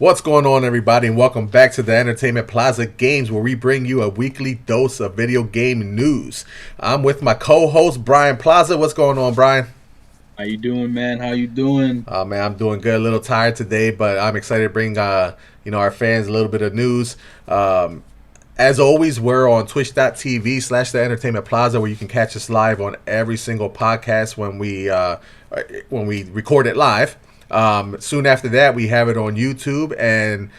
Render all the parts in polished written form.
What's going on, everybody, and welcome back to the Entertainment Plaza Games, where we bring you a weekly dose of video game news. I'm with my co-host, Brian Plaza. What's going on, Brian? How you doing, man? How you doing? Man, I'm doing good. A little tired today, but I'm excited to bring our fans a little bit of news. As always, we're on twitch.tv/the Entertainment Plaza, where you can catch us live on every single podcast when we record it live. Soon after that, we have it on YouTube, and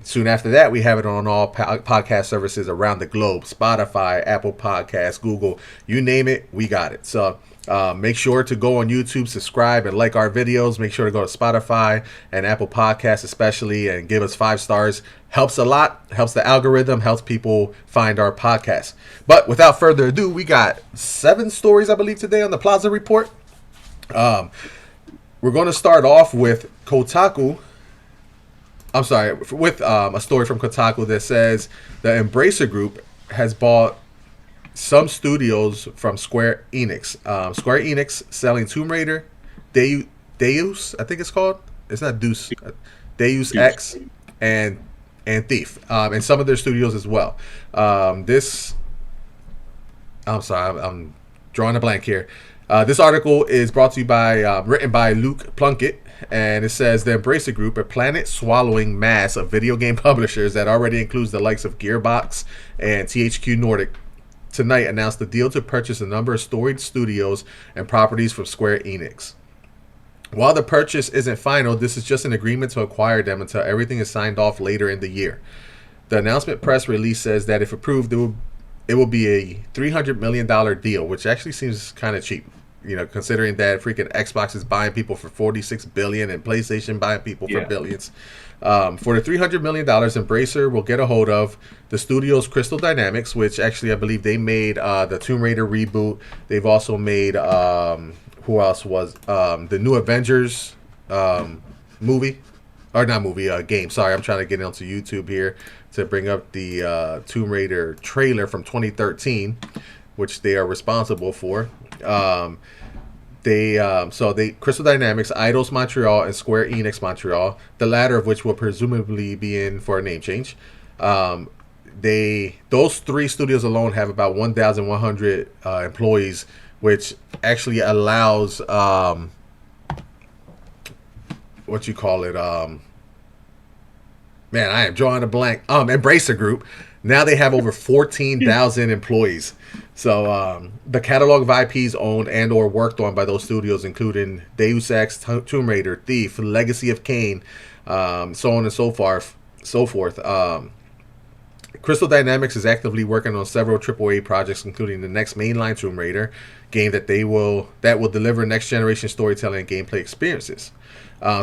soon after that, we have it on all podcast services around the globe: Spotify, Apple Podcasts, Google, you name it, we got it. So make sure to go on YouTube, subscribe, and like our videos. Make sure to go to Spotify and Apple Podcasts especially, and give us 5 stars. Helps a lot, helps the algorithm, helps people find our podcast. But without further ado, we got 7 stories, I believe, today on the Plaza Report. We're going to start off with Kotaku. I'm sorry, with a story from Kotaku that says the Embracer Group has bought some studios from Square Enix. Square Enix selling Tomb Raider, Deus, I think it's called. It's not Deus. Deus Ex and Thief, and some of their studios as well. I'm sorry, I'm drawing a blank here. This article is brought to you by, written by Luke Plunkett, and it says the Embracer Group, a planet-swallowing mass of video game publishers that already includes the likes of Gearbox and THQ Nordic, tonight announced the deal to purchase a number of storied studios and properties from Square Enix. While the purchase isn't final, this is just an agreement to acquire them until everything is signed off later in the year. The announcement press release says that if approved, it will be a $300 million deal, which actually seems kind of cheap. You know, considering that freaking Xbox is buying people for $46 billion and PlayStation buying people for billions. For the $300 million, Embracer will get a hold of the studio's Crystal Dynamics, which actually I believe they made the Tomb Raider reboot. They've also made, who else was, the new Avengers movie. Or not movie, game. Sorry, I'm trying to get onto YouTube here to bring up the Tomb Raider trailer from 2013, which they are responsible for. They Crystal Dynamics, Eidos Montreal, and Square Enix Montreal, the latter of which will presumably be in for a name change. Those 3 studios alone have about 1,100 employees, which actually allows what you call it. Man, I am drawing a blank. Embracer Group. Now they have over 14,000 employees. So the catalog of IPs owned and or worked on by those studios, including Deus Ex, Tomb Raider, Thief, Legacy of Kain, so on and so forth. Crystal Dynamics is actively working on several AAA projects, including the next mainline Tomb Raider game that will deliver next generation storytelling and gameplay experiences.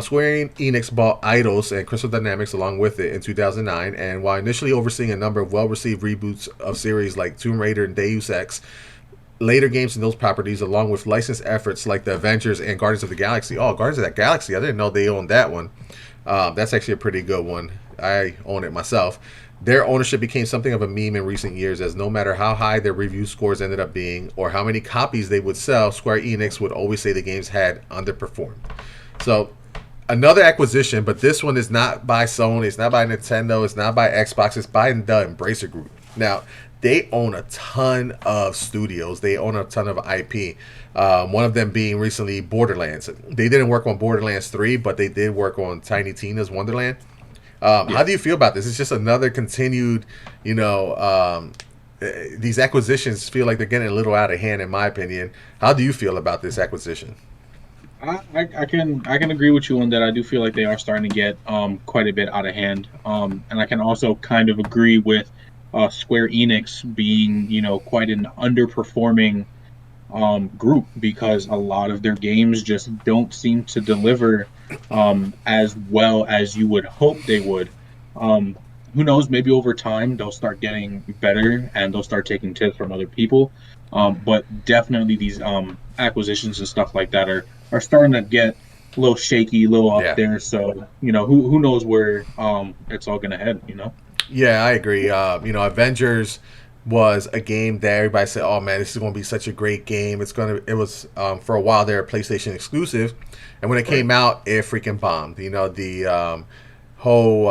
Square Enix bought Eidos and Crystal Dynamics along with it in 2009, and while initially overseeing a number of well-received reboots of series like Tomb Raider and Deus Ex, later games in those properties, along with licensed efforts like the Avengers and Guardians of the Galaxy. Oh, Guardians of the Galaxy! I didn't know they owned that one. That's actually a pretty good one. I own it myself. Their ownership became something of a meme in recent years, as no matter how high their review scores ended up being or how many copies they would sell, Square Enix would always say the games had underperformed. So, another acquisition, but this one is not by Sony, it's not by Nintendo, it's not by Xbox, it's by the Embracer Group. Now, they own a ton of studios, they own a ton of IP. One of them being recently Borderlands. They didn't work on Borderlands 3, but they did work on Tiny Tina's Wonderland. How do you feel about this? It's just another continued, these acquisitions feel like they're getting a little out of hand, in my opinion. How do you feel about this acquisition? I can agree with you on that. I do feel like they are starting to get quite a bit out of hand. And I can also kind of agree with Square Enix being, quite an underperforming group, because a lot of their games just don't seem to deliver as well as you would hope they would. Who knows? Maybe over time they'll start getting better and they'll start taking tips from other people. But definitely these acquisitions and stuff like that are starting to get a little shaky, a little up there. So who knows where it's all gonna head. Yeah, I agree. Avengers was a game that everybody said, "Oh man, this is going to be such a great game." It was for a while there a PlayStation exclusive, and when it came out, it freaking bombed. whole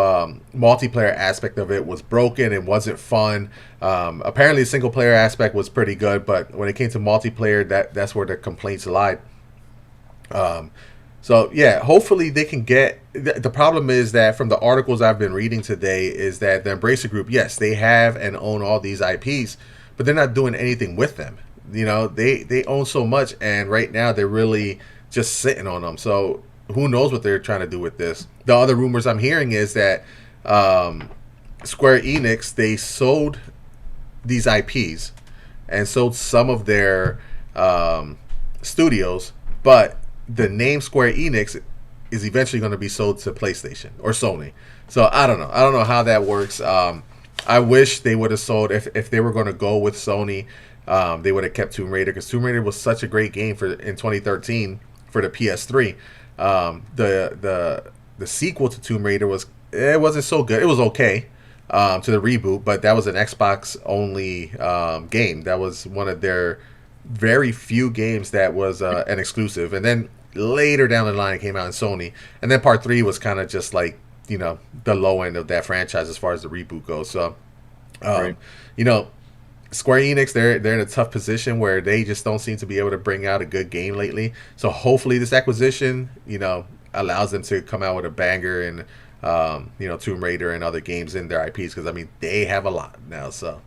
multiplayer aspect of it was broken and wasn't fun. Apparently, the single player aspect was pretty good, but when it came to multiplayer, that's where the complaints lied. Um, so yeah, hopefully they can get. The problem is that from the articles I've been reading today is that the Embracer Group, yes, they have and own all these IPs, but they're not doing anything with them. They own so much, and right now they're really just sitting on them. So who knows what they're trying to do with this? The other rumors I'm hearing is that Square Enix, they sold these IPs and sold some of their studios, but the name Square Enix is eventually going to be sold to PlayStation or Sony. So I don't know. I don't know how that works. I wish they would have sold if they were going to go with Sony. They would have kept Tomb Raider, because Tomb Raider was such a great game in 2013 for the PS3. The sequel to Tomb Raider wasn't so good. It was okay to the reboot, but that was an Xbox only game. That was one of their very few games that was an exclusive. And then later down the line, it came out in Sony. And then Part 3 was kind of just like, the low end of that franchise as far as the reboot goes. So, Right. Square Enix, they're in a tough position where they just don't seem to be able to bring out a good game lately. So hopefully this acquisition, allows them to come out with a banger and, Tomb Raider and other games in their IPs. Because, I mean, they have a lot now. So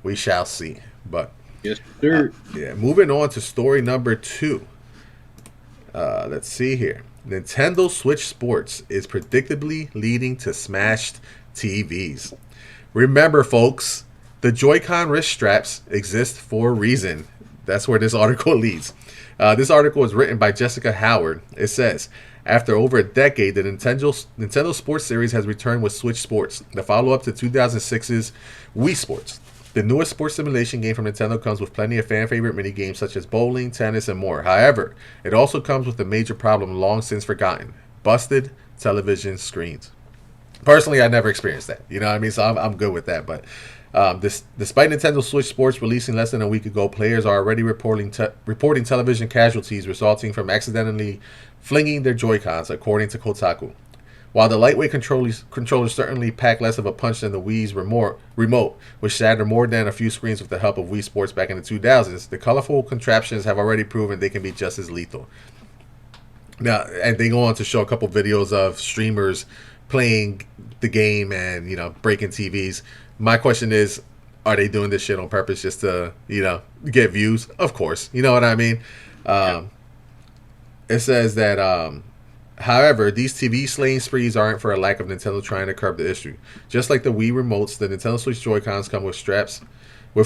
we shall see. But, Yes, sir. yeah, moving on to story number 2. Let's see here. Nintendo Switch Sports is predictably leading to smashed TVs. Remember, folks, the Joy-Con wrist straps exist for a reason. That's where this article leads. This article is written by Jessica Howard. It says, after over a decade, the Nintendo Sports Series has returned with Switch Sports, the follow-up to 2006's Wii Sports. The newest sports simulation game from Nintendo comes with plenty of fan-favorite mini-games such as bowling, tennis, and more. However, it also comes with a major problem long since forgotten: busted television screens. Personally, I never experienced that. You know what I mean? So I'm good with that. But despite Nintendo Switch Sports releasing less than a week ago, players are already reporting television casualties resulting from accidentally flinging their Joy-Cons, according to Kotaku. While the lightweight controllers certainly pack less of a punch than the Wii's remote, which shattered more than a few screens with the help of Wii Sports back in the 2000s, the colorful contraptions have already proven they can be just as lethal. Now, and they go on to show a couple videos of streamers playing the game and, breaking TVs. My question is, are they doing this shit on purpose just to, get views? Of course. You know what I mean? It says that, however, these TV slaying sprees aren't for a lack of Nintendo trying to curb the issue. Just like the Wii remotes, the Nintendo Switch Joy-Cons come with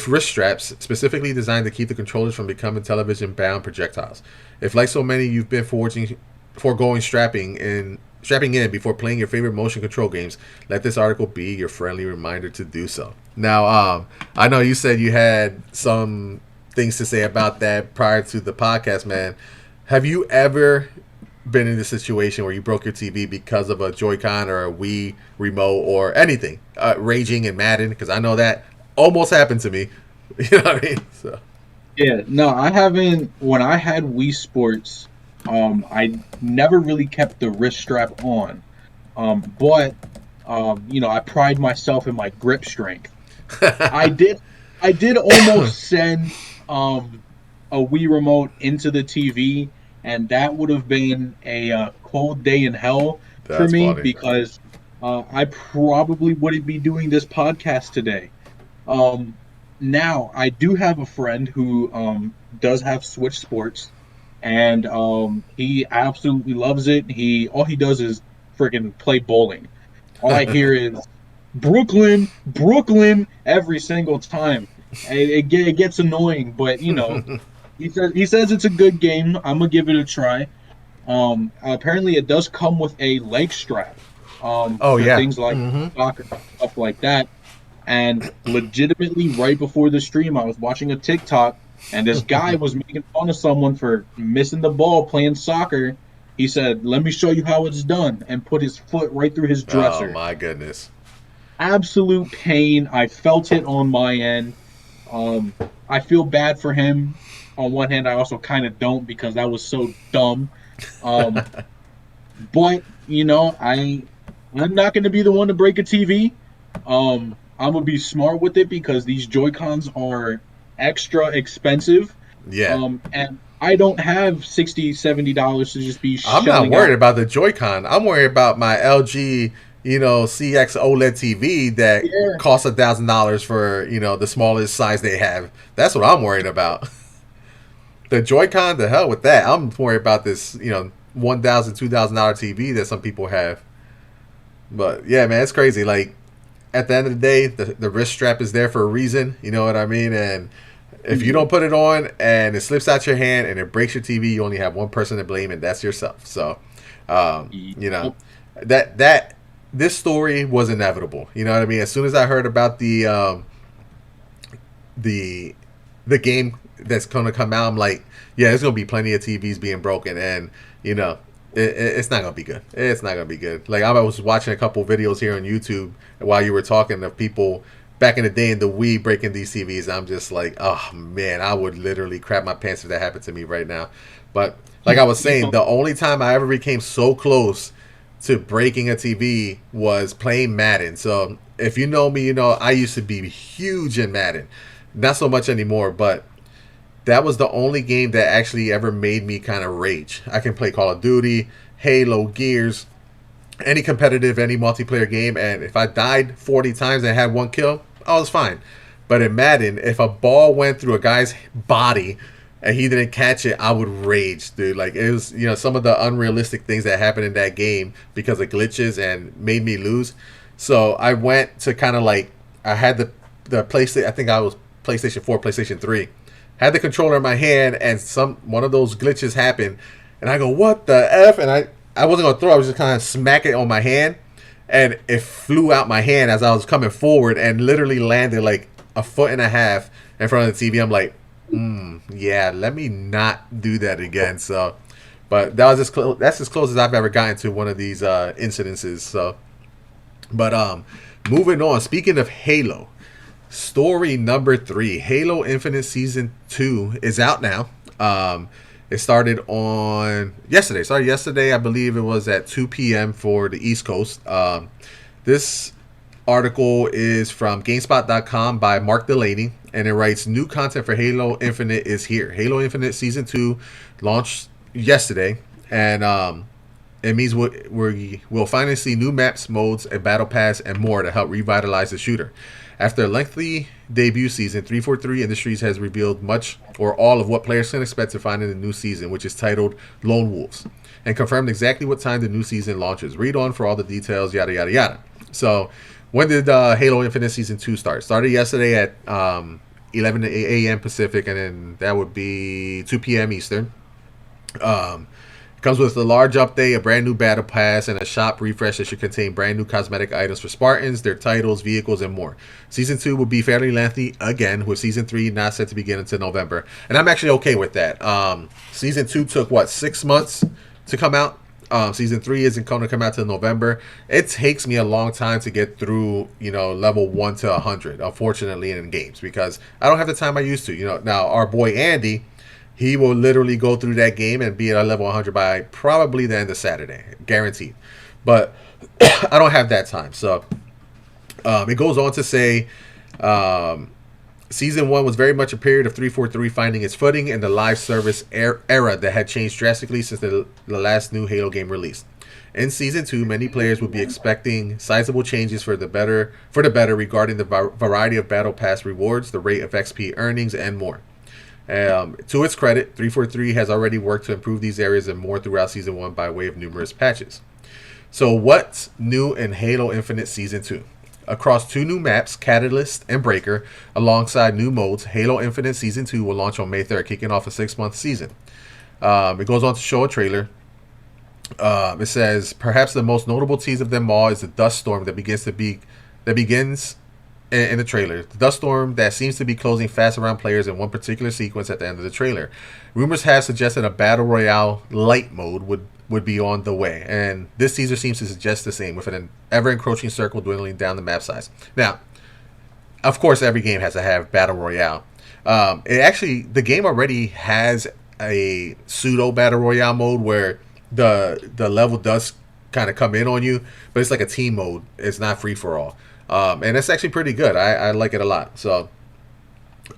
wrist straps specifically designed to keep the controllers from becoming television-bound projectiles. If, like so many, you've been foregoing strapping in before playing your favorite motion control games, let this article be your friendly reminder to do so. Now, I know you said you had some things to say about that prior to the podcast, man. Have you ever been in a situation where you broke your TV because of a Joy-Con or a Wii remote or anything, raging and Madden? Because I know that almost happened to me. You know what I mean? So. Yeah, no, I haven't. When I had Wii Sports, I never really kept the wrist strap on. But I pride myself in my grip strength. I did almost send a Wii remote into the TV, and that would have been a cold day in hell for me, funny. because I probably wouldn't be doing this podcast today. Now, I do have a friend who does have Switch Sports, and he absolutely loves it. All he does is freaking play bowling. All I hear is Brooklyn, Brooklyn every single time. It gets annoying, but he says it's a good game. I'm gonna give it a try. Apparently, it does come with a leg strap. For things like soccer, stuff like that. And legitimately, right before the stream, I was watching a TikTok, and this guy was making fun of someone for missing the ball playing soccer. He said, "Let me show you how it's done," and put his foot right through his dresser. Oh my goodness! Absolute pain. I felt it on my end. I feel bad for him. On one hand, I also kind of don't, because that was so dumb. But I'm not going to be the one to break a TV. I'm gonna be smart with it because these Joy Cons are extra expensive. Yeah. And I don't have $60-$70 to just be I'm not shelling worried out. about the Joy-Con. I'm worried about my LG, CX OLED TV that Yeah, costs $1,000 for, the smallest size they have. That's what I'm worried about. The Joy-Con, the hell with that. I'm worried about this, $1,000, $2,000 TV that some people have. But yeah, man, it's crazy. Like at the end of the day, the wrist strap is there for a reason. You know what I mean? And if you yeah. don't put it on and it slips out your hand and it breaks your TV, you only have one person to blame, and that's yourself. So, um, you know, Yep. that this story was inevitable. You know what I mean? As soon as I heard about the the game that's going to come out, I'm like, yeah, there's going to be plenty of TVs being broken, and you know, it's not going to be good. It's not going to be good. Like I was watching a couple videos here on YouTube while you were talking of people back in the day in the Wii breaking these TVs. I'm just like, oh man, I would literally crap my pants if that happened to me right now. But like I was saying, Yep. the only time I ever became so close to breaking a TV was playing Madden. So if you know me, you know I used to be huge in Madden. Not so much anymore, but that was the only game that actually ever made me kind of rage. I can play Call of Duty, Halo, Gears, any competitive, any multiplayer game, and if I died 40 times and had one kill, I was fine. But in Madden, if a ball went through a guy's body and he didn't catch it, I would rage, dude. Like it was, some of the unrealistic things that happened in that game because of glitches and made me lose. So I went to kind of like I had the PlayStation. I think I was PlayStation 4, PlayStation 3. Had the controller in my hand, and one of those glitches happened, and I go, "What the f?" And I wasn't gonna throw. I was just kind of smack it on my hand, and it flew out my hand as I was coming forward, and literally landed like a foot and a half in front of the TV. I'm like, yeah, let me not do that again. So, but that was that's as close as I've ever gotten to one of these incidences. So, but moving on. Speaking of Halo, story number 3, Halo Infinite Season 2 is out now. It started on yesterday. Started yesterday, I believe it was at 2 p.m. for the East Coast. This article is from GameSpot.com by Mark Delaney, and it writes, new content for Halo Infinite is here. Halo Infinite Season 2 launched yesterday, and it means we'll finally see new maps, modes, a battle pass, and more to help revitalize the shooter. After a lengthy debut season, 343 Industries has revealed much or all of what players can expect to find in the new season, which is titled Lone Wolves, and confirmed exactly what time the new season launches. Read on for all the details, yada, yada, yada. So, when did Halo Infinite Season 2 start? Started yesterday at 11 a.m. Pacific, and then that would be 2 p.m. Eastern. It comes with a large update, a brand new battle pass, and a shop refresh that should contain brand new cosmetic items for Spartans, their titles, vehicles, and more. Season 2 will be fairly lengthy again, with Season 3 not set to begin until November. And I'm actually okay with that. Season 2 took, 6 months to come out? Season 3 isn't going to come out till November. It takes me a long time to get through, level 1 to 100, unfortunately, in games, because I don't have the time I used to. Now, our boy Andy, he will literally go through that game and be at level 100 by probably the end of Saturday, guaranteed. But I don't have that time. So it goes on to say Season 1 was very much a period of 343 finding its footing in the live service era that had changed drastically since the last new Halo game released. In Season 2, many players would be expecting sizable changes for the better regarding the variety of Battle Pass rewards, the rate of XP earnings, and more. To its credit, 343 has already worked to improve these areas and more throughout Season 1 by way of numerous patches. So what's new in Halo Infinite Season 2? Across 2 new maps, Catalyst and Breaker, alongside new modes, Halo Infinite Season 2 will launch on May 3rd, kicking off a 6-month season. It goes on to show a trailer. It says, perhaps the most notable tease of them all is the dust storm that begins in the trailer. The dust storm that seems to be closing fast around players in one particular sequence at the end of the trailer. Rumors have suggested a Battle Royale light mode would be on the way, and this teaser seems to suggest the same, with an ever-encroaching circle dwindling down the map size. Now, of course, every game has to have Battle Royale. The game already has a pseudo Battle Royale mode where the level does kind of come in on you, but it's like a team mode. It's not free for all, and it's actually pretty good. I like it a lot. So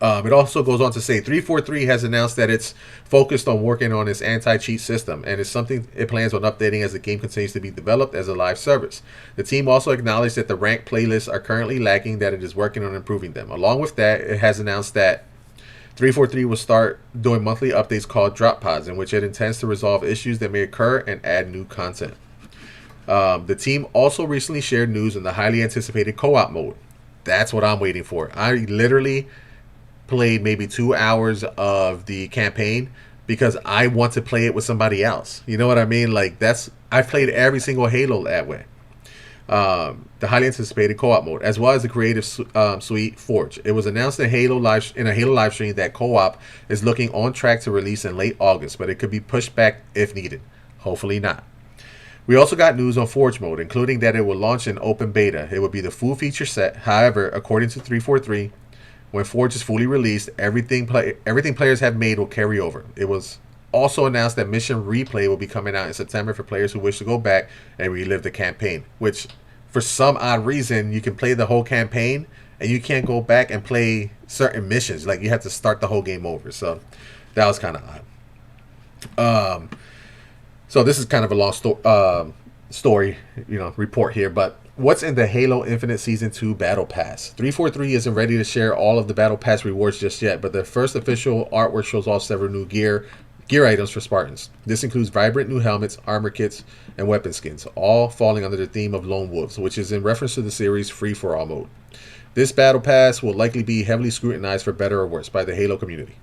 it also goes on to say 343 has announced that it's focused on working on its anti-cheat system, and it's something it plans on updating as the game continues to be developed as a live service. The team also acknowledged that the ranked playlists are currently lacking, that it is working on improving them. Along with that, it has announced that 343 will start doing monthly updates called Drop Pods, in which it intends to resolve issues that may occur and add new content. The team also recently shared news on the highly anticipated co-op mode. That's what I'm waiting for. I literally played maybe 2 hours of the campaign because I want to play it with somebody else. You know what I mean? Like I've played every single Halo that way. The highly anticipated co-op mode, as well as the creative suite Forge. It was announced in a Halo live stream that co-op is looking on track to release in late August, but it could be pushed back if needed. Hopefully not. We also got news on Forge mode, including that it will launch in open beta. It will be the full feature set. However, according to 343, when Forge is fully released, everything players have made will carry over. It was also announced that Mission Replay will be coming out in September for players who wish to go back and relive the campaign, which for some odd reason you can play the whole campaign and you can't go back and play certain missions. Like you have to start the whole game over. So that was kind of odd. So this is kind of a long story, report here, but what's in the Halo Infinite Season 2 Battle Pass? 343 isn't ready to share all of the Battle Pass rewards just yet, but the first official artwork shows off several new gear items for Spartans. This includes vibrant new helmets, armor kits, and weapon skins, all falling under the theme of Lone Wolves, which is in reference to the series' free-for-all mode. This Battle Pass will likely be heavily scrutinized for better or worse by the Halo community.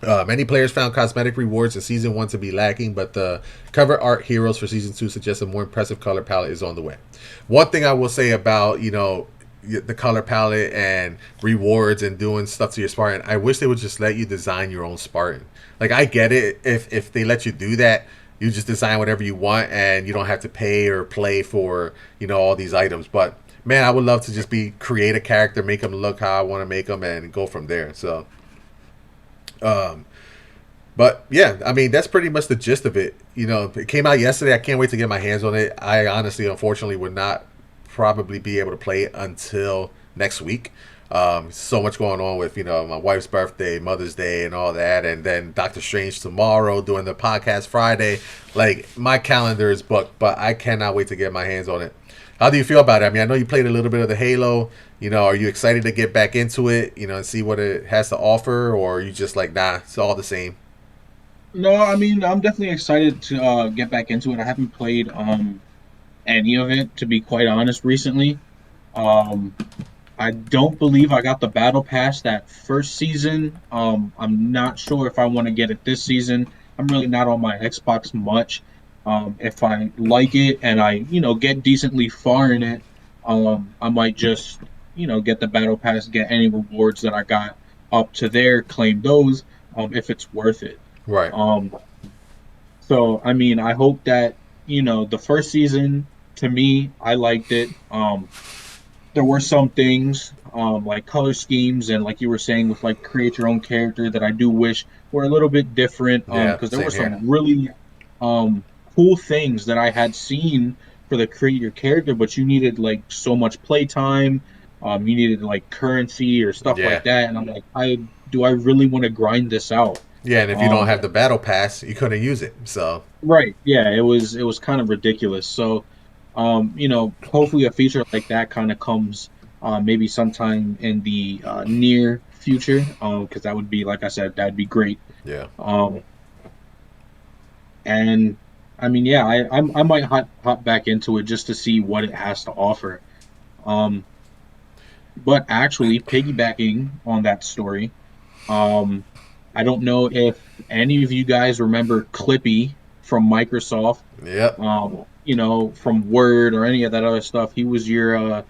Many players found cosmetic rewards in Season 1 to be lacking, but the cover art heroes for Season 2 suggest a more impressive color palette is on the way. One thing I will say about, the color palette and rewards and doing stuff to your Spartan, I wish they would just let you design your own Spartan. Like, I get it. If they let you do that, you just design whatever you want and you don't have to pay or play for, all these items. But, man, I would love to just create a character, make them look how I want to make them, and go from there. So... but yeah, I mean, that's pretty much the gist of it. It came out yesterday. I can't wait to get my hands on it. I honestly, unfortunately, would not probably be able to play it until next week. So much going on with, my wife's birthday, Mother's Day, and all that. And then Doctor Strange tomorrow, doing the podcast Friday. Like, my calendar is booked, but I cannot wait to get my hands on it. How do you feel about it? I mean, I know you played a little bit of the Halo. Are you excited to get back into it, and see what it has to offer? Or are you just like, nah, it's all the same? No, I mean, I'm definitely excited to get back into it. I haven't played any of it, to be quite honest, recently. I don't believe I got the Battle Pass that first season. I'm not sure if I want to get it this season. I'm really not on my Xbox much. If I like it and I, get decently far in it, I might just, get the Battle Pass, get any rewards that I got up to there, claim those, if it's worth it. Right. So, I mean, I hope that, the first season, to me, I liked it. There were some things, like color schemes and like you were saying with like create your own character that I do wish were a little bit different. Because there were some really cool things that I had seen for the create your character, but you needed like so much playtime. You needed like currency or stuff like that. And I'm like, do I really want to grind this out? Yeah, and if you don't have the Battle Pass, you couldn't use it. So right, yeah, it was kind of ridiculous. So, hopefully a feature like that kind of comes maybe sometime in the near future, because that would be, like I said, that'd be great. Yeah. And I mean, yeah, I might hop back into it just to see what it has to offer. But actually, piggybacking on that story, I don't know if any of you guys remember Clippy from Microsoft. Yep. From Word or any of that other stuff. He was your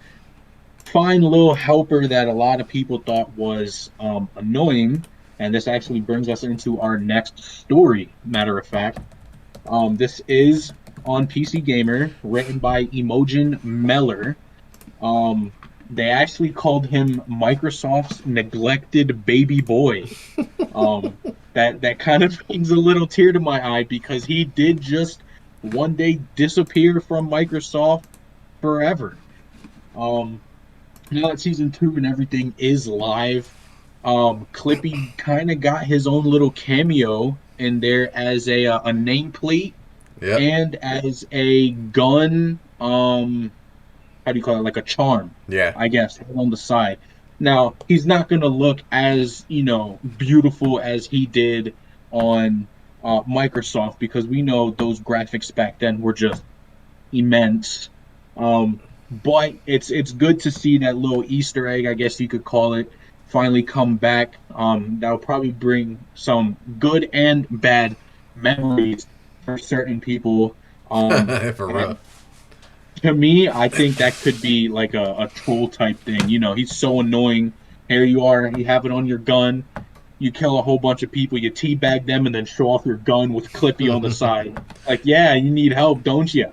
fine little helper that a lot of people thought was annoying. And this actually brings us into our next story, matter of fact. This is on PC Gamer, written by Imogen Meller. They actually called him Microsoft's neglected baby boy. That kind of brings a little tear to my eye because he did just one day disappear from Microsoft forever. Um, Now that season 2 and everything is live, Clippy kind of got his own little cameo in there as a nameplate Yep. and as a gun. How do you call it? Like a charm, Yeah. I guess, on the side. Now he's not gonna look as beautiful as he did on Microsoft because we know those graphics back then were just immense. But it's good to see that little Easter egg, I guess you could call it, finally come back. That'll probably bring some good and bad memories for certain people. For real. And to me, I think that could be like a troll type thing. He's so annoying. Here you are, you have it on your gun. You kill a whole bunch of people, you teabag them, and then show off your gun with Clippy on the side. Like, yeah, you need help, don't you?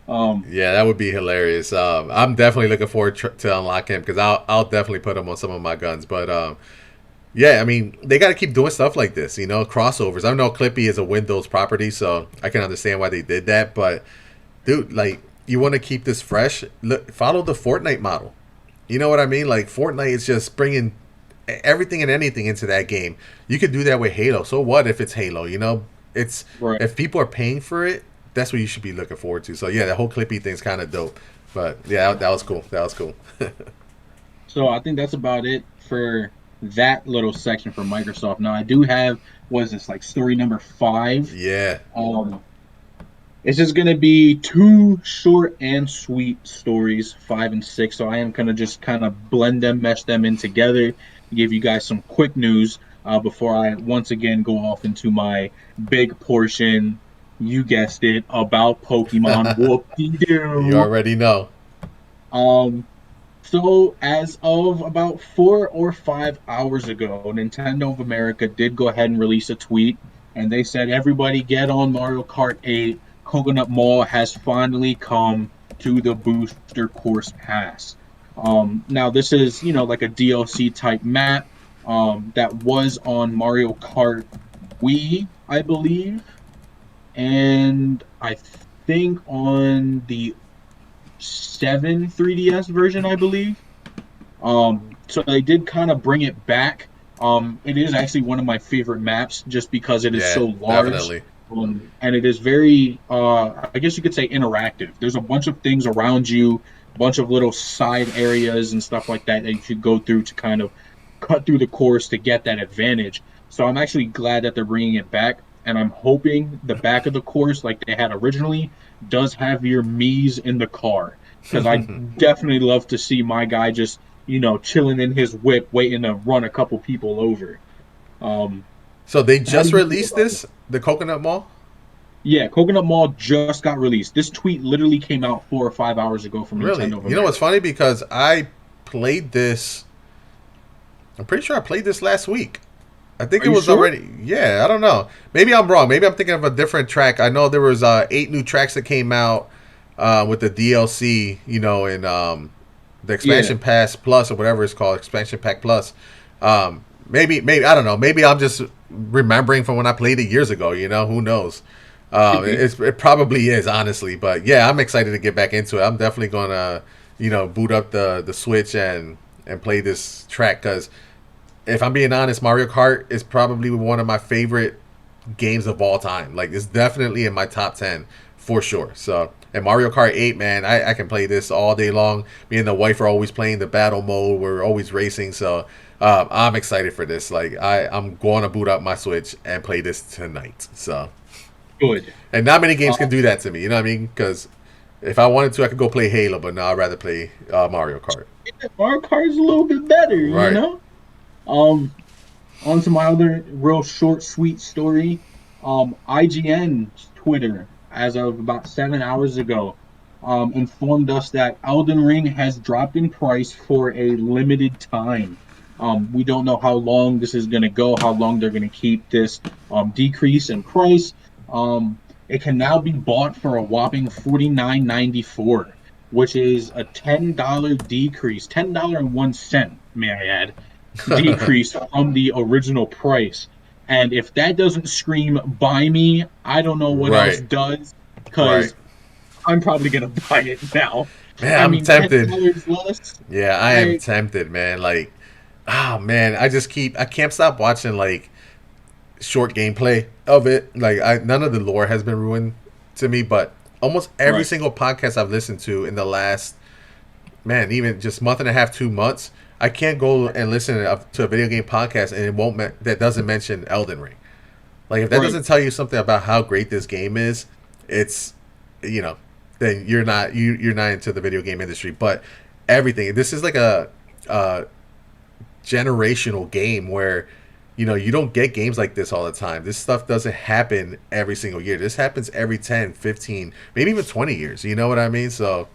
Um, Yeah, that would be hilarious. I'm definitely looking forward to unlock him because I'll definitely put him on some of my guns. But yeah, I mean, they got to keep doing stuff like this, crossovers. I know Clippy is a Windows property, so I can understand why they did that. But dude, like, you want to keep this fresh? Look, follow the Fortnite model. You know what I mean? Like, Fortnite is just bringing everything and anything into that game. You could do that with Halo. So what if it's Halo? It's right. if people are paying for it, that's what you should be looking forward to. So yeah, the whole Clippy thing's kind of dope. But yeah, that was cool. That was cool. So I think that's about it for that little section for Microsoft. Now I do have what is this like story number 5? Yeah. Um, it's just gonna be two short and sweet stories, 5 and 6. So I am gonna just kind of blend them, mesh them in together, give you guys some quick news before I once again go off into my big portion. You guessed it, about Pokemon. Whoop de You doo. already know. Um, So, as of about 4 or 5 hours ago, Nintendo of America did go ahead and release a tweet, and they said, "Everybody get on Mario Kart 8. Coconut Mall has finally come to the Booster Course Pass." Now, this is, like a DLC type map that was on Mario Kart Wii, I believe, and I think on the 7 3DS version, I believe. So they did kind of bring it back. It is actually one of my favorite maps just because it is Yeah, so large. definitely. And it is very, I guess you could say, interactive. There's a bunch of things around you, a bunch of little side areas and stuff like that that you should go through to kind of cut through the course to get that advantage. So I'm actually glad that they're bringing it back. And I'm hoping the back of the course, like they had originally, does have your Mii's in the car. Because I definitely love to see my guy just chilling in his whip, waiting to run a couple people over. Um, So they how do just you feel released about that? this, the Coconut Mall. Yeah, Coconut Mall just got released. This tweet literally came out 4 or 5 hours ago from Really? Nintendo of You know what's America. funny? Because I played this. I'm pretty sure I played this last week. I think Are it you was sure? already. Yeah, I don't know. Maybe I'm wrong. Maybe I'm thinking of a different track. I know there was 8 new tracks that came out with the DLC. And the Yeah, expansion pass plus or whatever it's called, expansion pack plus. Maybe I don't know. Maybe I'm just remembering from when I played it years ago. Who knows? could be. It probably is honestly, but yeah, I'm excited to get back into it. I'm definitely gonna boot up the Switch and play this track because if I'm being honest, Mario Kart is probably one of my favorite games of all time. Like it's definitely in my top 10 for sure. So and Mario Kart 8, man, I can play this all day long. Me and the wife are always playing the battle mode. We're always racing. So I'm excited for this. Like I'm going to boot up my Switch and play this tonight. So Good. and not many games can Um, do that to me. You know what I mean? Because if I wanted to, I could go play Halo, but no, I'd rather play Mario Kart. Mario Kart is a little bit better, you Right. know? Um, On to my other real short, sweet story. IGN's Twitter, as of about 7 hours ago, informed us that Elden Ring has dropped in price for a limited time. We don't know how long this is going to go, how long they're going to keep this decrease in price. It can now be bought for a whopping 49.94, which is a $10 decrease, $10.01, may I add, decrease from the original price. And if that doesn't scream buy me, I don't know what else Right. does. Right. because I'm probably gonna buy it now. Man, I I'm mean, ten tempted. dollars less. Yeah, I am I tempted, man. Like, oh man, I can't stop watching like short gameplay of it. Like, none of the lore has been ruined to me, but almost every right, single podcast I've listened to in the last, man, even just month and a half, 2 months, I can't go and listen to a video game podcast and it won't that doesn't mention Elden Ring. Like, if that right. doesn't tell you something about how great this game is, it's, you know, then you're not into the video game industry. But everything, this is like a generational game where, you don't get games like this all the time. This stuff doesn't happen every single year. This happens every 10, 15, maybe even 20 years. You know what I mean? So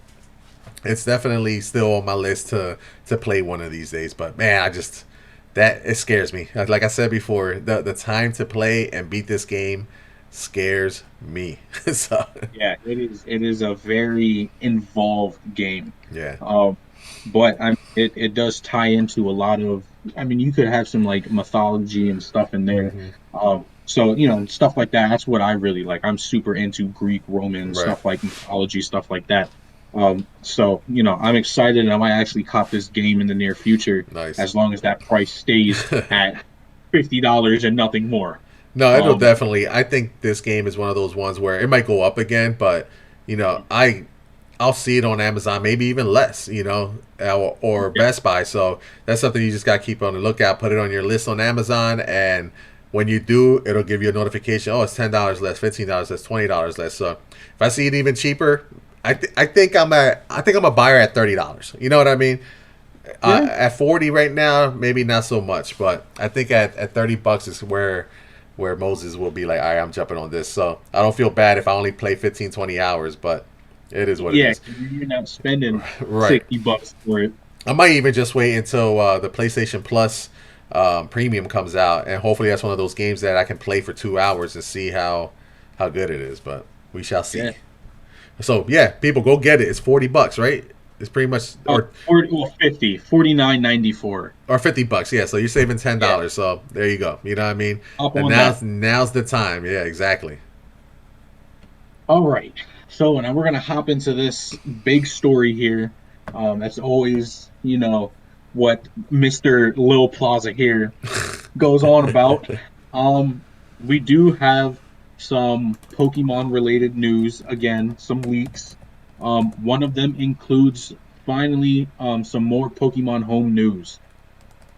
it's definitely still on my list to play one of these days. But man, that it scares me. Like I said before, the time to play and beat this game scares me. So Yeah, it is. It is a very involved game. yeah. Um, but it does tie into a lot of. I mean, you could have some like mythology and stuff in there. Hmm. So stuff like that. That's what I really like. I'm super into Greek, Roman Right. stuff, like mythology stuff like that. So I'm excited, and I might actually cop this game in the near future, Nice. as long as that price stays at $50 and nothing more. No, it'll Um, definitely. I think this game is one of those ones where it might go up again, but I'll see it on Amazon, maybe even less, or yeah, Best Buy. So that's something you just got to keep on the lookout. Put it on your list on Amazon, and when you do, it'll give you a notification. Oh, it's $10 less, $15 less, $20 less. So if I see it even cheaper, I think I'm a buyer at $30. You know what I mean? yeah. At 40 right now, maybe not so much, but I think at $30 is where Moses will be like, all right, I'm jumping on this. So I don't feel bad if I only play 15, 20 hours, but it is what it Yeah, is. you're not spending Right. $60 for it. I might even just wait until the PlayStation Plus premium comes out, and hopefully that's one of those games that I can play for 2 hours and see how good it is. But we shall Yeah. see. So yeah, people go get it. It's $40, right? It's pretty much, 40, well, 50, 49.94. or $50. Yeah, so you're saving ten Yeah, dollars. So there you go. You know what I mean? up And on that. now's the time. Yeah, exactly. All right. So now we're gonna hop into this big story here. That's always, what Mr. Lil Plaza here goes on about. Um, we do have some Pokemon related news again, some leaks. One of them includes finally some more Pokemon home news.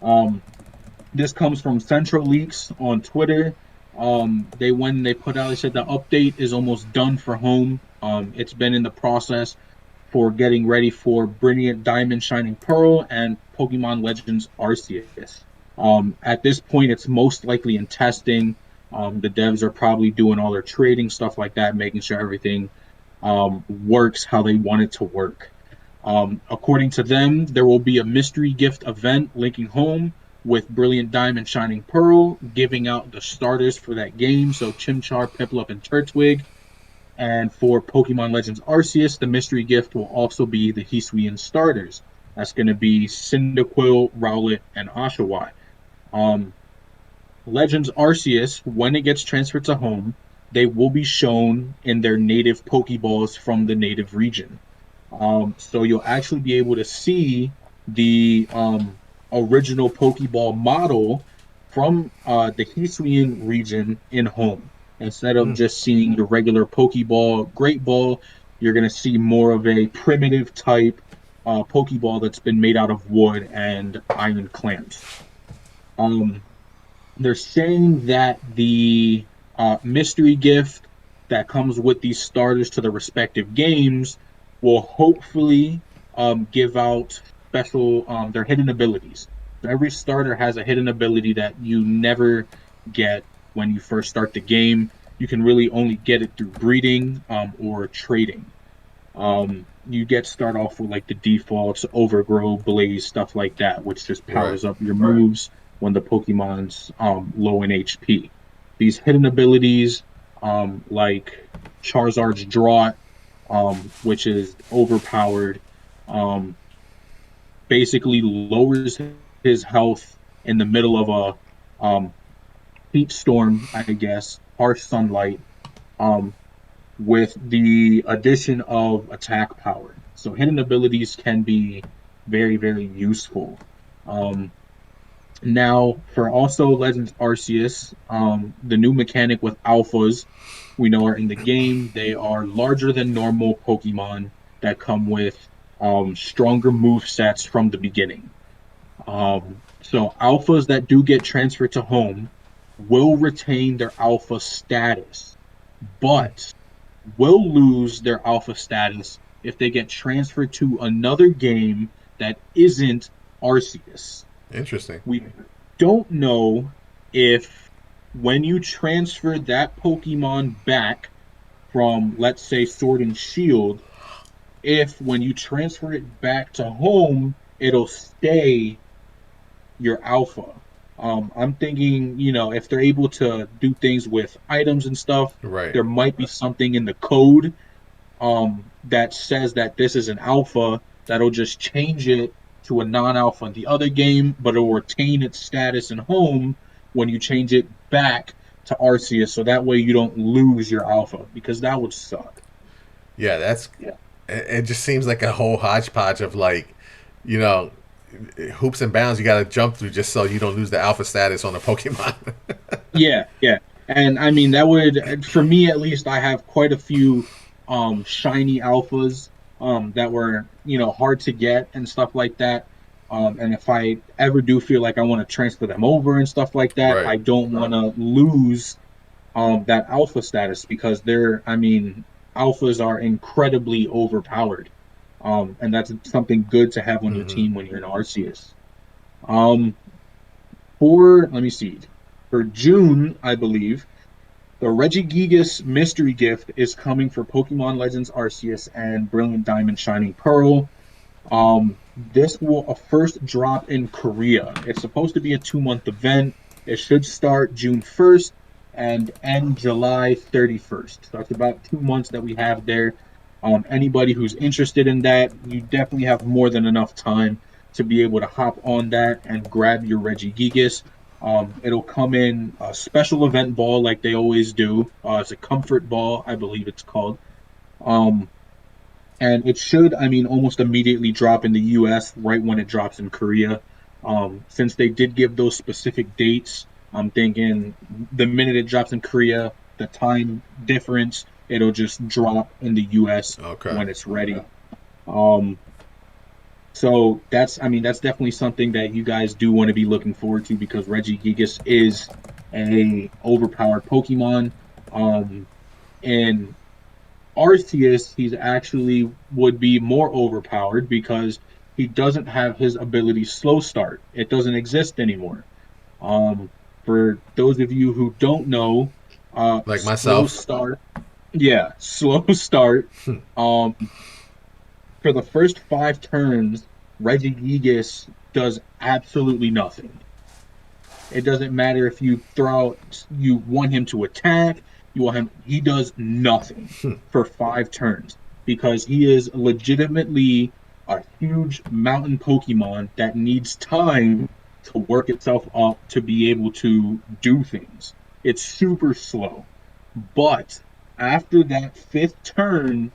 Um, this comes from Central Leaks on Twitter. When they put out, they said the update is almost done for home. It's been in the process for getting ready for Brilliant Diamond, Shining Pearl, and Pokemon Legends Arceus. At this point, it's most likely in testing. The devs are probably doing all their trading stuff like that, making sure everything works how they want it to work. According to them, there will be a mystery gift event linking home with Brilliant Diamond, Shining Pearl, giving out the starters for that game. So Chimchar, Piplup, and Turtwig. And for Pokemon Legends Arceus, the mystery gift will also be the Hisuian starters. That's going to be Cyndaquil, Rowlet, and Oshawott. Um, Legends Arceus, when it gets transferred to home, they will be shown in their native Pokeballs from the native region. So you'll actually be able to see the original Pokeball model from the Hisuian region in home. Instead of Hmm. just seeing the regular Pokeball, Great Ball, you're going to see more of a primitive type Pokeball that's been made out of wood and iron clamps. Um, they're saying that the mystery gift that comes with these starters to the respective games will hopefully give out special their hidden abilities. So every starter has a hidden ability that you never get when you first start the game. You can really only get it through breeding or trading. You get start off with like the defaults, overgrow, blaze, stuff like that, which just Right. powers up your moves when the Pokemon's low in HP. These hidden abilities, like Charizard's Drought, which is overpowered, um, basically lowers his health in the middle of a heat storm, I guess, harsh sunlight. Um, with the addition of attack power. So hidden abilities can be very, very useful. Um, Now, for also Legends Arceus, the new mechanic with alphas we know are in the game. They are larger than normal Pokemon that come with stronger move sets from the beginning. So alphas that do get transferred to home will retain their alpha status, Hmm. but will lose their alpha status if they get transferred to another game that isn't Arceus. Interesting. We don't know if when you transfer that Pokemon back from, let's say, Sword and Shield, if when you transfer it back to home, it'll stay your alpha. I'm thinking, if they're able to do things with items and stuff, Right. there might be something in the code that says that this is an alpha that'll just change it to a non-alpha in the other game, but it'll retain its status in home when you change it back to Arceus, so that way you don't lose your alpha because that would suck. Yeah, that's. Yeah. It just seems like a whole hodgepodge of like, you know, hoops and bounds you got to jump through just so you don't lose the alpha status on a Pokemon. Yeah, yeah. And I mean that would for me at least I have quite a few shiny alphas that were, hard to get and stuff like that. And if I ever do feel like I want to transfer them over and stuff like that, Right. I don't want to lose that alpha status because I mean, alphas are incredibly overpowered. And that's something good to have on your Mm-hmm. team when you're in Arceus. Um, let me see, for June, I believe the Regigigas mystery gift is coming for Pokemon Legends Arceus and Brilliant Diamond Shining Pearl. This will first drop in Korea. It's supposed to be a 2 month event. It should start June 1st and end July 31st. So that's about 2 months that we have there. Anybody who's interested in that, you definitely have more than enough time to be able to hop on that and grab your Regigigas. It'll come in a special event ball like they always do. It's a comfort ball, I believe it's called. Um, and it should, I mean, almost immediately drop in the US right when it drops in Korea. Since they did give those specific dates, I'm thinking the minute it drops in Korea, the time difference, it'll just drop in the US Okay. when it's ready. Um, so I mean, that's definitely something that you guys do want to be looking forward to because Regigigas is a overpowered Pokemon. Um, and Arceus, he's actually would be more overpowered because he doesn't have his ability slow start. It doesn't exist anymore. Um, for those of you who don't know, Like slow myself. start, yeah, slow start. Um, for the first 5 turns, Regigigas does absolutely nothing. It doesn't matter if you want him to attack, he does nothing for 5 turns because he is legitimately a huge mountain Pokemon that needs time to work itself up to be able to do things. It's super slow. But after that 5th turn,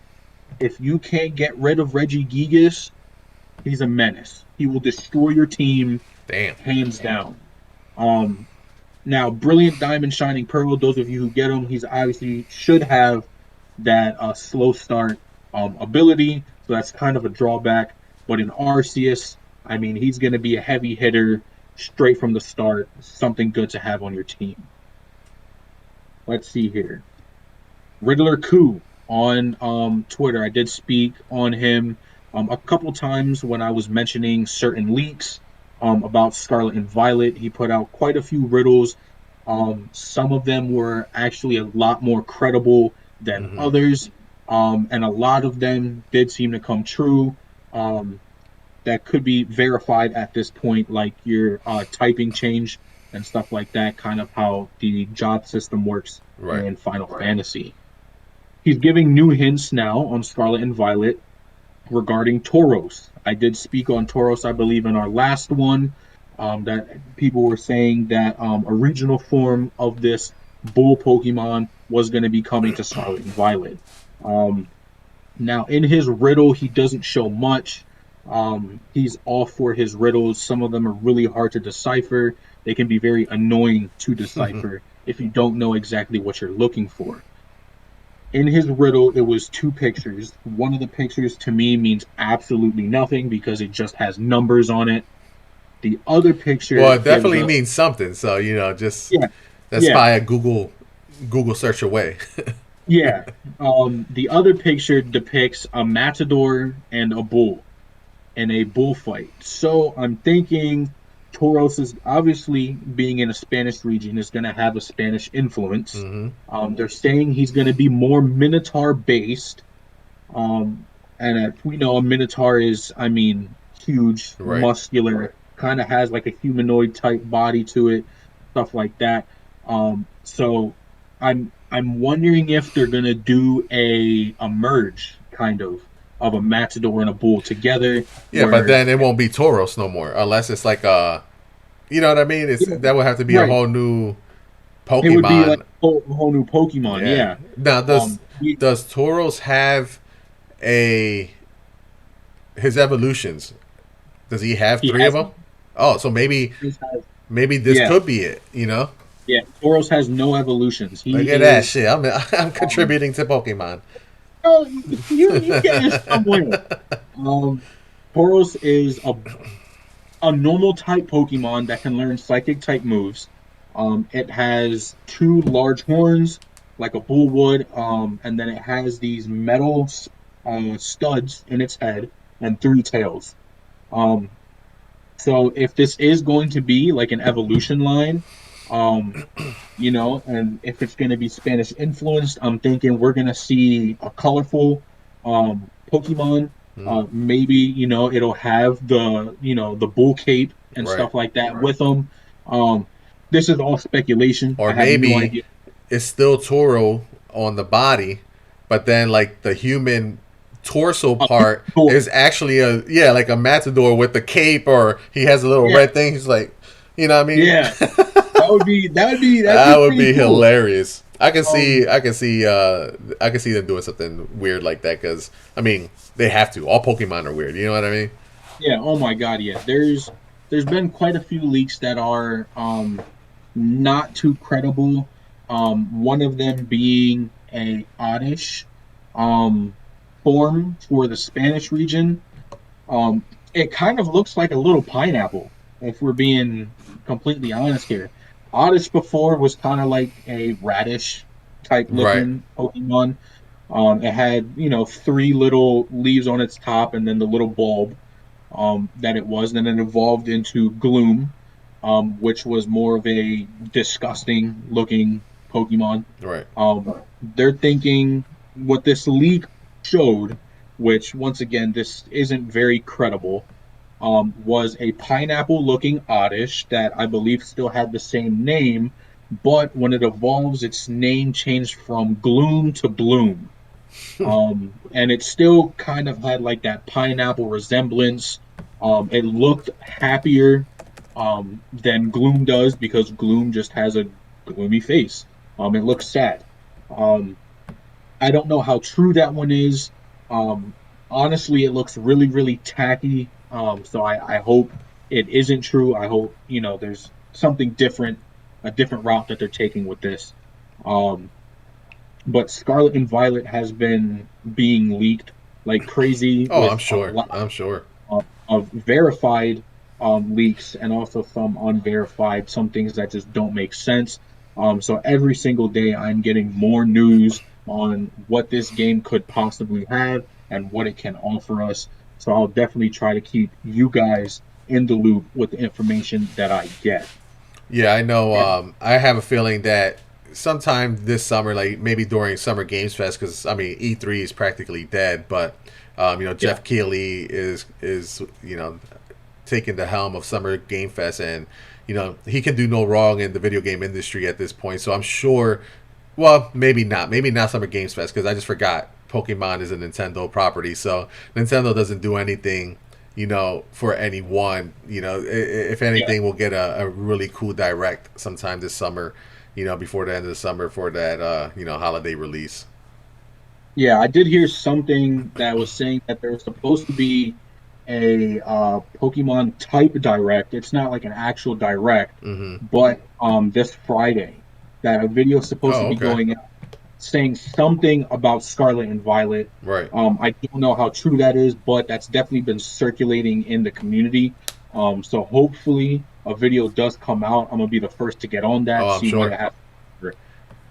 if you can't get rid of Regigigas, he's a menace. He will destroy your team Damn. hands down. Um, Now, Brilliant Diamond Shining Pearl, those of you who get him, he's obviously should have that slow start ability. So that's kind of a drawback. But in Arceus, I mean, he's going to be a heavy hitter straight from the start. Something good to have on your team. Let's see here. Riddler Coup on Twitter. I did speak on him a couple times when I was mentioning certain leaks about Scarlet and Violet. He put out quite a few riddles. Some of them were actually a lot more credible than Mm-hmm. others, and a lot of them did seem to come true. Um, that could be verified at this point, like your typing change and stuff like that, kind of how the job system works Right. in Final Fantasy. He's giving new hints now on Scarlet and Violet regarding Tauros. I did speak on Tauros, I believe, in our last one. That people were saying that a regional form of this bull Pokemon was going to be coming to Scarlet and Violet. Um, Now, in his riddle, he doesn't show much. He's all for his riddles. Some of them are really hard to decipher. They can be very annoying to decipher if you don't know exactly what you're looking for. In his riddle, it was two pictures. One of the pictures to me means absolutely nothing because it just has numbers on it. The other Well, picture it gives definitely us, means something. So just yeah, that's yeah, by a Google search away. yeah. The other picture depicts a matador and a bull in a bullfight. So I'm thinking Toros is obviously being in a Spanish region is going to have a Spanish influence. Hmm. They're saying he's going to be more Minotaur based. Um, and we know a Minotaur is, I mean, huge, Right. muscular, kind of has like a humanoid type body to it, stuff like that. So I'm wondering if they're gonna do a merge kind of a matador and a bull together, Yeah, but where then it won't be Tauros no more unless it's like you know what I mean? It's yeah, that would have to be a right, whole new it would be like Pokemon. a whole new Pokemon. Yeah. Yeah. Now We, does Tauros have a his evolutions? Does he have he three of has them? Oh, so maybe this yeah, could be it. yeah. Tauros has no evolutions. Look He at that is shit. I'm um contributing to Pokemon. oh, you get it somewhere. Um, Tauros is a normal type Pokemon that can learn psychic type moves. It has two large horns, like a bull would, and then it has these metal studs in its head and three tails. Um, so if this is going to be like an evolution line, um, and if it's going to be Spanish influenced, I'm thinking we're going to see a colorful Pokemon. Hmm. Maybe it'll have the bull cape and Right. stuff like that with them. Um, this is all speculation. Or I have no maybe idea. it's still Toro on the body, but then like the human torso part Cool. is actually a yeah like a matador with the cape, or he has a little Yeah, red thing. He's like, you know what I mean? yeah. That'd be That would pretty be cool. hilarious. Um, I can see them doing something weird like that because I mean they have to. All Pokemon are weird. You know what I mean? yeah. Oh my God. Yeah. There's been quite a few leaks that are not too credible. One of them being a Oddish um, form for the Spanish region. It kind of looks like a little pineapple, if we're being completely honest here. Oddish before was kind of like a radish type Right. looking Pokemon. It had, three little leaves on its top and then the little bulb that it was. And then it evolved into Gloom, which was more of a disgusting looking Pokemon. Right. They're thinking what this leak showed, which once again, this isn't very credible, was a pineapple looking oddish that I believe still had the same name, but when it evolves, its name changed from Gloom to Bloom. And it still kind of had like that pineapple resemblance. It looked happier than Gloom does because Gloom just has a gloomy face. It looks sad. Um, I don't know how true that one is. Um, Honestly, it looks really, really tacky. So I hope it isn't true. I hope there's something different, a different route that they're taking with this. Um, but Scarlet and Violet has been being leaked like crazy Oh, I'm with a sure. lot I'm sure. of verified leaks and also some unverified, some things that just don't make sense. So every single day, I'm getting more news on what this game could possibly have and what it can offer us. So I'll definitely try to keep you guys in the loop with the information that I get. Yeah, I know. Yeah, I have a feeling that sometime this summer, like maybe during Summer Games Fest, because I mean E3 is practically dead, but yeah, Jeff Keighley is taking the helm of Summer Game Fest, and he can do no wrong in the video game industry at this point. So I'm sure. Well, maybe not Summer Games Fest because I just forgot Pokemon is a Nintendo property, so Nintendo doesn't do anything for anyone. If yeah, anything, we'll get a really cool direct sometime this summer. before the end of the summer for that holiday release. Yeah, I did hear something that was saying that there was supposed to be a Pokemon type direct. It's not like an actual direct, Mm-hmm. but this Friday that a video is supposed to Oh, be okay. going out saying something about Scarlet and Violet. Right. I don't know how true that is, but that's definitely been circulating in the community. So hopefully a video does come out. I'm gonna be the first to get on Oh, that, I'm see what sure. it has.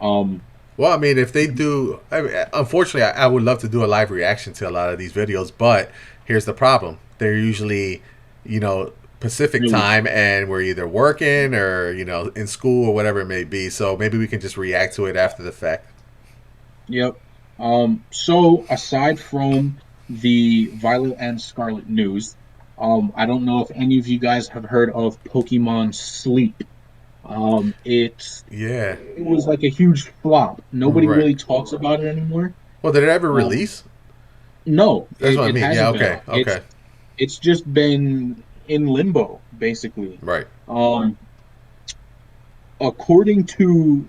Um, Well, I mean, if they do, unfortunately, I would love to do a live reaction to a lot of these videos, but here's the problem: they're usually, you know, Pacific really, time, and we're either working or in school or whatever it may be. So maybe we can just react to it after the fact. yep. So aside from the Violet and Scarlet news, I don't know if any of you guys have heard of Pokemon Sleep. Yeah. It was like a huge flop. Nobody Right. really talks about it anymore. Well, did it ever Um, release? no, That's what I it mean. Yeah. hasn't been. Okay. Okay. It's just been in limbo, basically. Right. Um, According to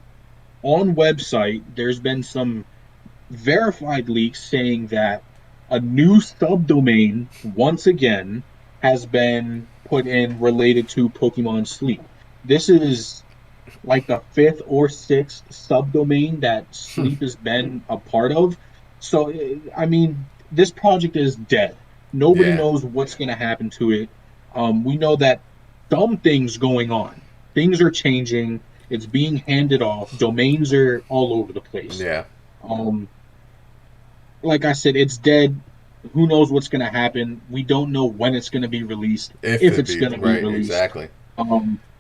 on website, there's been some verified leaks saying that a new subdomain once again has been put in related to Pokemon Sleep. This is like the fifth or sixth subdomain that Sleep has been a part of. So, I mean, this project is dead. Nobody Yeah. knows what's going to happen to it. We know that some things going on. Things are changing. It's being handed off. Domains are all over the place. Yeah. Um, like I said, it's dead. Who knows what's going to happen? We don't know when it's going to be released, If if it it's be going to be right. released. Exactly.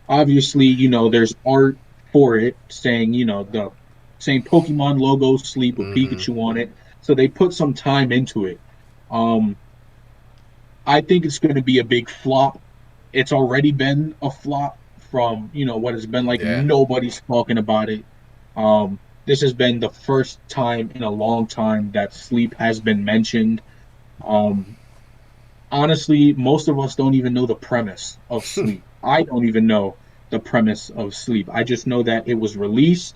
Obviously, there's art for it saying, the same Pokemon logo, sleep with Mm-hmm. Pikachu on it. So they put some time into it. Um, I think it's going to be a big flop. It's already been a flop from, what has been like Yeah. nobody's talking about it. This has been the first time in a long time that sleep has been mentioned. Um, Honestly, most of us don't even know the premise of Sleep. I don't even know the premise of Sleep. I just know that it was released.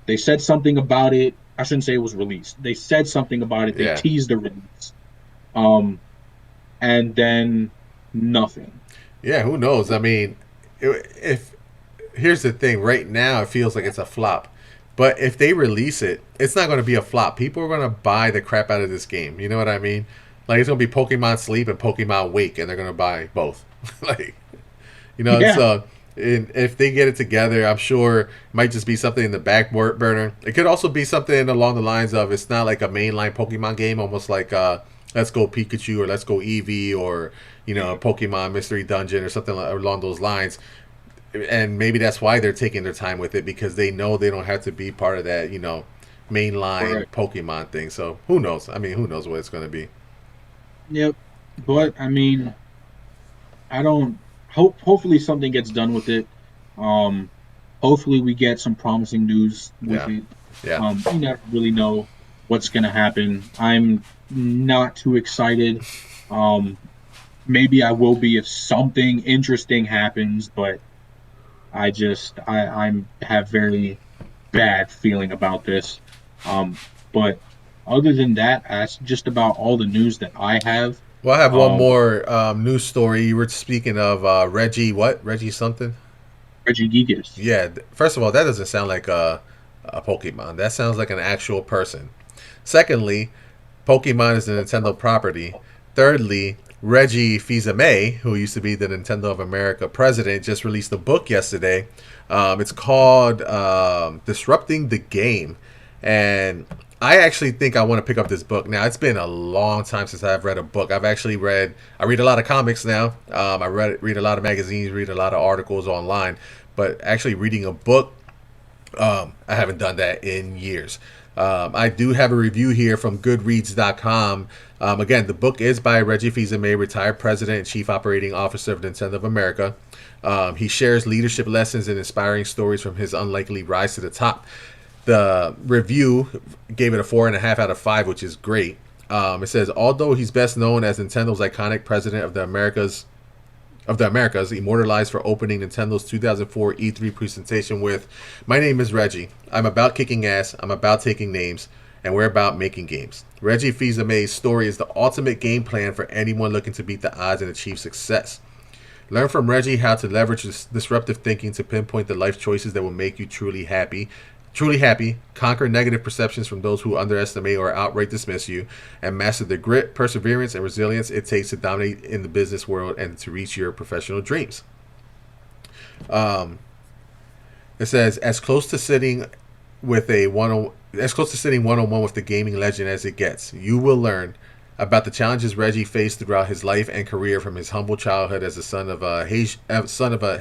They said something about it. I shouldn't say it was released. They said something about it. They Yeah. teased the release. Um, and then nothing. Yeah. Who knows? I mean, if here's the thing: right now, it feels like it's a flop. But if they release it, it's not going to be a flop. People are going to buy the crap out of this game. You know what I mean? Like it's going to be Pokemon Sleep and Pokemon Wake, and they're going to buy both. like Yeah, so. If they get it together, I'm sure it might just be something in the back burner. It could also be something along the lines of it's not like a mainline Pokemon game, almost like Let's Go Pikachu or Let's Go Eevee or Pokemon Mystery Dungeon or something along those lines. And maybe that's why they're taking their time with it because they know they don't have to be part of that mainline right. Pokemon thing. So who knows? I mean, who knows what it's going to be? Yep. But But I mean, I don't hopefully something gets done with it. Um, Hopefully we get some promising news with yeah, it. yeah. You never really know what's going to happen. I'm not too excited. Um, Maybe I will be if something interesting happens, but I'm have very bad feeling about this. But other than that, that's just about all the news that I have. Well, I have one Um, more news story. You were speaking of Reggie, what? Reggie something? Reggie Gigas. Yeah. First of all, that doesn't sound like a Pokemon. That sounds like an actual person. Secondly, Pokemon is a Nintendo property. Thirdly, Reggie Fils-Aimé, who used to be the Nintendo of America president, just released a book yesterday. It's called Disrupting the Game. And I actually think I want to pick up this book. Now, it's been a long time since I've read a book. I read a lot of comics now. Read a lot of magazines, read a lot of articles online. But actually reading a book, I haven't done that in years. I do have a review here from Goodreads.com. Again, the book is by Reggie Fils-Aimé, retired president and chief operating officer of Nintendo of America. He shares leadership lessons and inspiring stories from his unlikely rise to the top. The review gave it a 4.5 out of 5, which is great. It says, although he's best known as Nintendo's iconic president of the Americas of the Americas, immortalized for opening Nintendo's 2004 E3 presentation with, "My name is Reggie. I'm about kicking ass, I'm about taking names, and we're about making games." Reggie Fils-Aimé's story is the ultimate game plan for anyone looking to beat the odds and achieve success. Learn from Reggie how to leverage this disruptive thinking to pinpoint the life choices that will make you truly happy, conquer negative perceptions from those who underestimate or outright dismiss you, and master the grit, perseverance, and resilience it takes to dominate in the business world and to reach your professional dreams. It says, as close to sitting one-on-one with the gaming legend as it gets. You will learn about the challenges Reggie faced throughout his life and career, from his humble childhood as a son of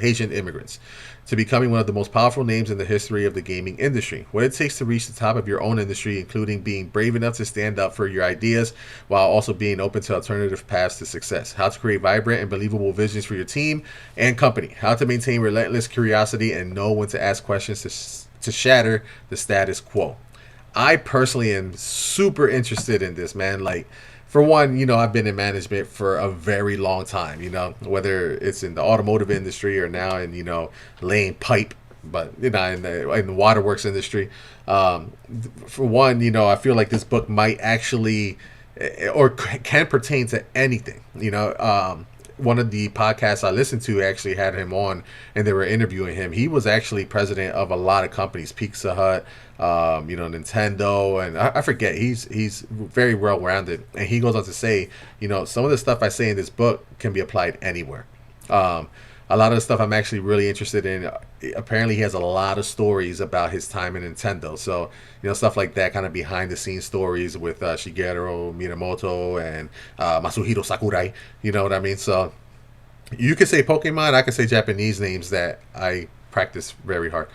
Haitian immigrants to becoming one of the most powerful names in the history of the gaming industry. What it takes to reach the top of your own industry, including being brave enough to stand up for your ideas while also being open to alternative paths to success. How to create vibrant and believable visions for your team and company. How to maintain relentless curiosity and know when to ask questions to shatter the status quo. I personally am super interested in this, man. Like, for one, I've been in management for a very long time, whether it's in the automotive industry or now in, laying pipe, but, in the waterworks industry. For one, I feel like this book might actually, or can pertain to anything, one of the podcasts I listened to actually had him on, and they were interviewing him. He was actually president of a lot of companies, Pizza Hut, Nintendo, and I forget. He's very well rounded, and he goes on to say, some of the stuff I say in this book can be applied anywhere. A lot of the stuff I'm actually really interested in. Apparently, he has a lot of stories about his time in Nintendo. So, stuff like that, kind of behind the scenes stories with Shigeru Miyamoto and Masahiro Sakurai. You know what I mean? So, you could say Pokemon. I could say Japanese names that I practice very hard.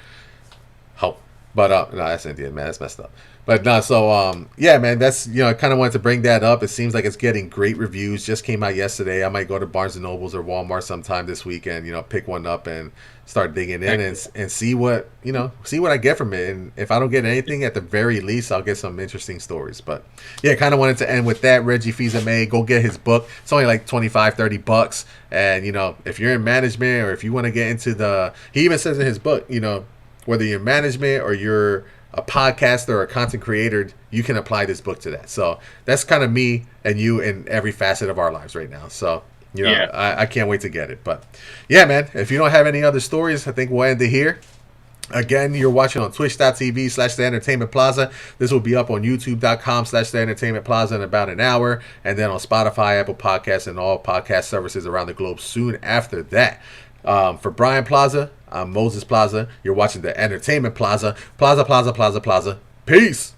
Hope. But no, that's Indian, man. That's messed up. But no, so yeah, man. That's I kind of wanted to bring that up. It seems like it's getting great reviews. Just came out yesterday. I might go to Barnes and Nobles or Walmart sometime this weekend. Pick one up and start digging in and see what I get from it. And if I don't get anything, at the very least, I'll get some interesting stories. But yeah, kind of wanted to end with that. Reggie Fils-Aimé, go get his book. It's only like $25-$30, and if you're in management or if you want to get into he even says in his book, whether you're in management or you're a podcaster or a content creator, you can apply this book to that. So that's kind of me and you in every facet of our lives right now. So, I can't wait to get it. But yeah, man, if you don't have any other stories, I think we'll end it here. Again, you're watching on twitch.tv/The Entertainment Plaza. This will be up on youtube.com/The Entertainment Plaza in about an hour. And then on Spotify, Apple Podcasts, and all podcast services around the globe soon after that. For Bryan Plaza, I'm Moses Plaza. You're watching The Entertainment Plaza. Plaza. Peace.